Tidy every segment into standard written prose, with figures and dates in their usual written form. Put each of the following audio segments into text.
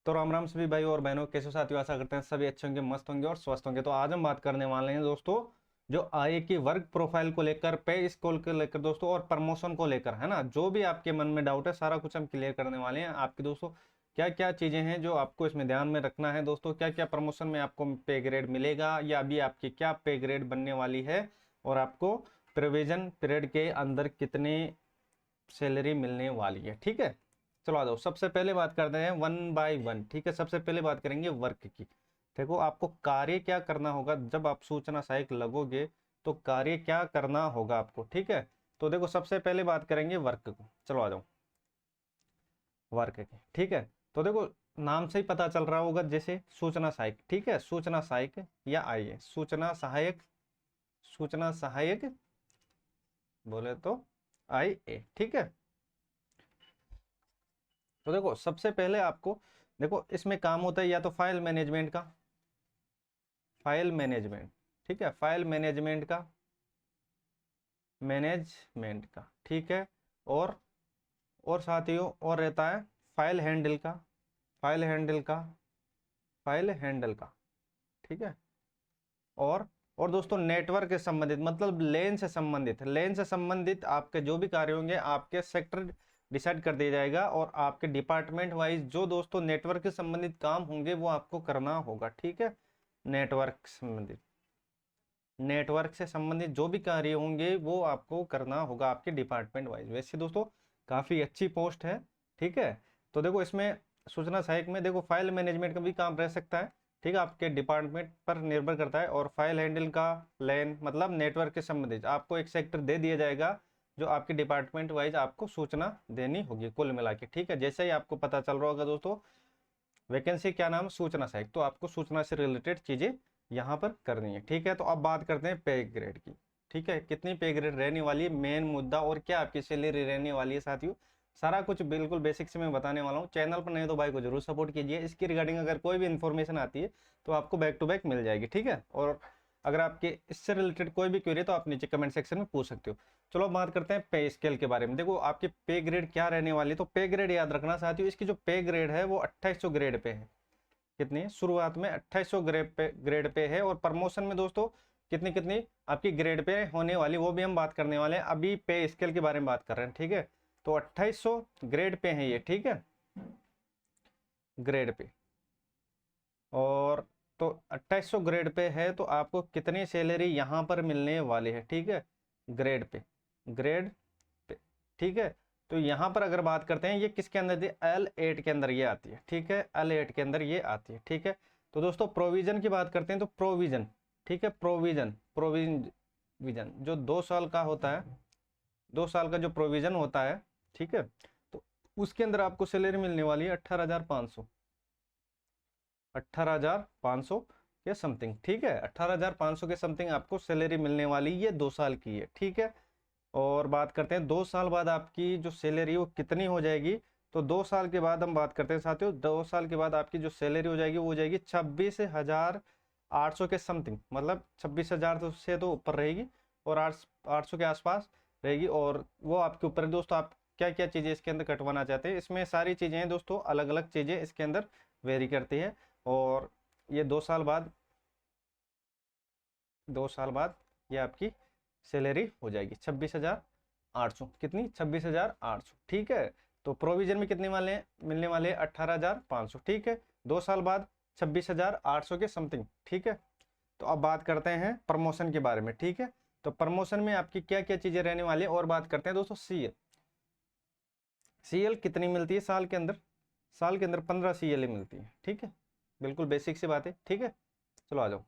तो राम राम सभी भाई और बहनों, कैसे हो साथियों। आशा करते हैं सभी अच्छे होंगे, मस्त होंगे और स्वस्थ होंगे। तो आज हम बात करने वाले हैं दोस्तों जो आईए की वर्क प्रोफाइल को लेकर, पे स्केल को लेकर दोस्तों, और प्रमोशन को लेकर, है ना। जो भी आपके मन में डाउट है सारा कुछ हम क्लियर करने वाले हैं आपके दोस्तों। क्या क्या चीजें हैं जो आपको इसमें ध्यान में रखना है दोस्तों, क्या क्या प्रमोशन में आपको पे ग्रेड मिलेगा या अभी आपकी क्या पे ग्रेड बनने वाली है, और आपको प्रोविजन पीरियड के अंदर कितनी सैलरी मिलने वाली है। ठीक है, चलो आ जाओ। सबसे पहले बात करते हैं वन बाय वन। ठीक है, सबसे पहले बात करेंगे वर्क की। देखो, आपको कार्य क्या करना होगा जब आप सूचना सहायक लगोगे, तो कार्य क्या करना होगा आपको। ठीक है, तो देखो सबसे पहले बात करेंगे वर्क को। चलो आ जाओ वर्क की। ठीक है, तो देखो नाम से ही पता चल रहा होगा, जैसे सूचना सहायक। ठीक है, सूचना सहायक या आइए सूचना सहायक, सूचना सहायक बोले तो आईए। ठीक है, तो देखो सबसे पहले आपको, देखो इसमें काम होता है या तो फाइल मैनेजमेंट का, फाइल मैनेजमेंट। ठीक है, फाइल मैनेजमेंट का, मैनेजमेंट का। ठीक है, और साथियों और रहता है फाइल हैंडल का, फाइल हैंडल का, फाइल हैंडल का। ठीक है, और और दोस्तों नेटवर्क से संबंधित, मतलब लेन से संबंधित, लेन से संबंधित आपके जो भी कार्य होंगे आपके सेक्टर डिसाइड कर दिया जाएगा, और आपके डिपार्टमेंट वाइज जो दोस्तों नेटवर्क से संबंधित काम होंगे वो आपको करना होगा। ठीक है, नेटवर्क संबंधित, नेटवर्क से संबंधित जो भी कार्य होंगे वो आपको करना होगा आपके डिपार्टमेंट वाइज। वैसे दोस्तों काफ़ी अच्छी पोस्ट है। ठीक है, तो देखो इसमें सूचना सहायक में देखो फाइल मैनेजमेंट का भी काम रह सकता है। ठीक है, आपके डिपार्टमेंट पर निर्भर करता है। और फाइल हैंडल का, लैन मतलब नेटवर्क के संबंधित आपको एक सेक्टर दे दिया जाएगा जो आपके डिपार्टमेंट वाइज आपको सूचना देनी होगी कुल मिला के। ठीक है, जैसे ही आपको पता चल रहा होगा दोस्तों वैकेंसी क्या नाम, सूचना सहायक, तो आपको सूचना से रिलेटेड चीजें यहाँ पर करनी है। ठीक है, तो अब बात करते हैं पे ग्रेड की। ठीक है, कितनी पे ग्रेड रहने वाली है, मेन मुद्दा, और क्या आपकी सैलरी रहने वाली है साथियों, सारा कुछ बिल्कुल बेसिक से मैं बताने वाला हूँ। चैनल पर नहीं तो भाई को जरूर सपोर्ट कीजिए। इसकी रिगार्डिंग अगर कोई भी इन्फॉर्मेशन आती है तो आपको बैक टू बैक मिल जाएगी। ठीक है, और अगर आपके इससे रिलेटेड कोई भी क्वेरी तो आप नीचे कमेंट सेक्शन में पूछ सकते हो। चलो अब बात करते हैं पे स्केल के बारे में। देखो आपकी पे ग्रेड क्या रहने वाली है, तो पे ग्रेड याद रखना साथियों, इसकी जो पे ग्रेड है वो 2800 ग्रेड पे है। कितनी है, शुरुआत में 2800 ग्रेड पे है। और प्रमोशन में दोस्तों कितनी कितनी आपकी ग्रेड पे होने वाली वो भी हम बात करने वाले हैं। अभी पे स्केल के बारे में बात कर रहे हैं। ठीक है, तो 2800 ग्रेड पे है ये। ठीक है, ग्रेड पे, और तो 2800 ग्रेड पे है तो आपको कितनी सैलरी यहाँ पर मिलने वाली है। ठीक है, ग्रेड पे, ग्रेड पे। ठीक है, तो यहाँ पर अगर बात करते हैं ये किसके अंदर थी, L8 के अंदर ये आती है। ठीक है, L8 के अंदर ये आती है। ठीक है, तो दोस्तों प्रोविजन की बात करते हैं तो प्रोविजन, ठीक है, प्रोविजन, प्रोविजन जो 2 साल का होता है, 2 साल का जो प्रोविजन होता है। ठीक है, तो उसके अंदर आपको सैलरी मिलने वाली है 18,500, 18,500 के समथिंग। ठीक है, 18,500 के समथिंग आपको सैलरी मिलने वाली, ये 2 साल की है। ठीक है, और बात करते हैं 2 साल बाद आपकी जो सैलरी वो कितनी हो जाएगी। तो 2 साल के बाद हम बात करते हैं साथियों, 2 साल के बाद आपकी जो सैलरी हो जाएगी वो हो जाएगी 26,800 के समथिंग, मतलब 26,000 से तो ऊपर रहेगी, और 800 के आसपास रहेगी। और वो आपके ऊपर है दोस्तों, आप क्या क्या चीज़ें इसके अंदर कटवाना चाहते हैं। इसमें सारी चीज़ें हैं दोस्तों, अलग अलग चीज़ें इसके अंदर वेरी करती है। और ये 2 साल बाद, 2 साल बाद ये आपकी सैलरी हो जाएगी 26,800। कितनी, 26,800। ठीक है, तो प्रोविजन में कितने वाले हैं, मिलने वाले 18,500। ठीक है, 2 साल बाद 26,800 के समथिंग। ठीक है, तो अब बात करते हैं प्रमोशन के बारे में। ठीक है, तो प्रमोशन में आपकी क्या क्या चीजें रहने वाली है, और बात करते हैं दोस्तों सीएल। सीएल कितनी मिलती है साल के अंदर, साल के अंदर 15 सीएल मिलती है। ठीक है, बिल्कुल बेसिक सी बात है। ठीक है, चलो आ जाओ।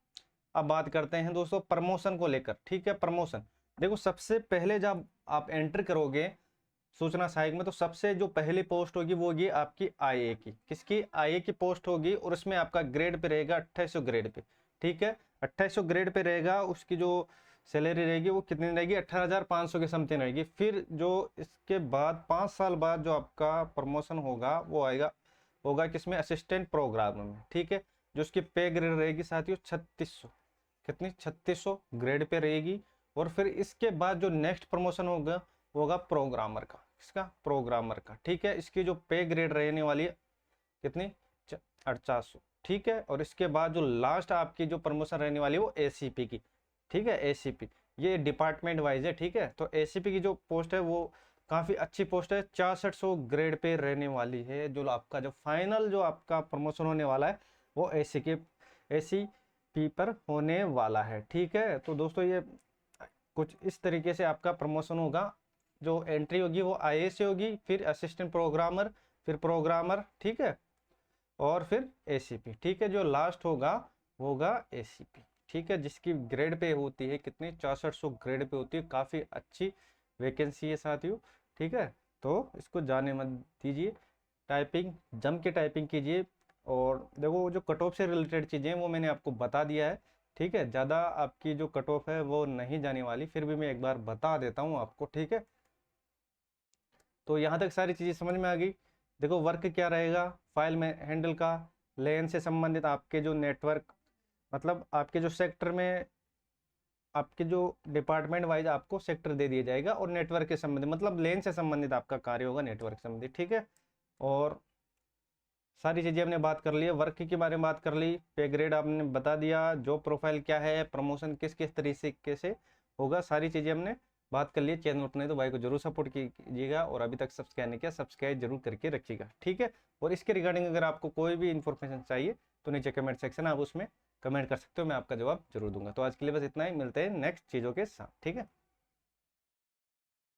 अब बात करते हैं दोस्तों प्रमोशन को लेकर। ठीक है, प्रमोशन देखो सबसे पहले जब आप एंटर करोगे सूचना सहायक में, तो सबसे जो पहली पोस्ट होगी वो होगी आपकी आईए की, किसकी, आईए की पोस्ट होगी, और उसमें आपका ग्रेड पे रहेगा 2800 ग्रेड पे। ठीक है, 2800 ग्रेड पे रहेगा, उसकी जो सैलरी रहेगी वो कितनी रहेगी, 18,500 के समथिंग रहेगी। फिर जो इसके बाद 5 साल बाद जो आपका प्रमोशन होगा वो आएगा, होगा किसमें, असिस्टेंट प्रोग्राम में। ठीक है, जो उसकी पे ग्रेड रहेगी साथियों 3600, कितनी, 3600 ग्रेड पे रहेगी। और फिर इसके बाद जो नेक्स्ट प्रमोशन होगा वो होगा प्रोग्रामर का, किसका, प्रोग्रामर का। ठीक है, इसकी जो पे ग्रेड रहने वाली है कितनी, 4800, ठीक है। और इसके बाद जो लास्ट आपकी जो प्रमोशन रहने वाली है वो एसीपी की, ठीक है। एसीपी ये डिपार्टमेंट वाइज है, ठीक है। तो एसीपी की जो पोस्ट है वो काफ़ी अच्छी पोस्ट है, 6400 ग्रेड पे रहने वाली है। जो आपका जो फाइनल जो आपका प्रमोशन होने वाला है वो एसीपी पर होने वाला है, ठीक है। तो दोस्तों ये कुछ इस तरीके से आपका प्रमोशन होगा। जो एंट्री होगी वो आईए से होगी, फिर असिस्टेंट प्रोग्रामर, फिर प्रोग्रामर, ठीक है, और फिर एसीपी, ठीक है। जो लास्ट होगा वो होगा एसीपी, ठीक है, जिसकी ग्रेड पे होती है कितनी, 6400 ग्रेड पे होती है। काफ़ी अच्छी वैकेंसी है साथियों, ठीक है। तो इसको जाने मत दीजिए, टाइपिंग जम के टाइपिंग कीजिए। और देखो जो कट ऑफ से रिलेटेड चीज़ें वो मैंने आपको बता दिया है, ठीक है। ज़्यादा आपकी जो कट ऑफ है वो नहीं जाने वाली, फिर भी मैं एक बार बता देता हूँ आपको, ठीक है। तो यहाँ तक सारी चीज़ें समझ में आ गई। देखो वर्क क्या रहेगा, फाइल में हैंडल का, लेन से संबंधित आपके जो नेटवर्क, मतलब आपके जो सेक्टर में आपके जो डिपार्टमेंट वाइज आपको सेक्टर दे दिया जाएगा, और नेटवर्क के संबंधित मतलब लेन से संबंधित आपका कार्य होगा, नेटवर्क से संबंधित, ठीक है। और सारी चीज़ें हमने बात कर ली है, वर्क के बारे में बात कर ली, पे ग्रेड आपने बता दिया, जॉब प्रोफाइल क्या है, प्रमोशन किस किस तरीके से होगा, सारी चीज़ें हमने बात कर ली। चैनल पर नहीं तो भाई को जरूर सपोर्ट कीजिएगा, और अभी तक सब्सक्राइब नहीं किया सब्सक्राइब जरूर करके रखिएगा, ठीक है। और इसके रिगार्डिंग अगर आपको कोई भी इन्फॉर्मेशन चाहिए तो नीचे कमेंट सेक्शन आप उसमें कमेंट कर सकते हो, मैं आपका जवाब जरूर दूंगा। तो आज के लिए बस इतना ही, मिलते हैं नेक्स्ट चीज़ों के साथ, ठीक है।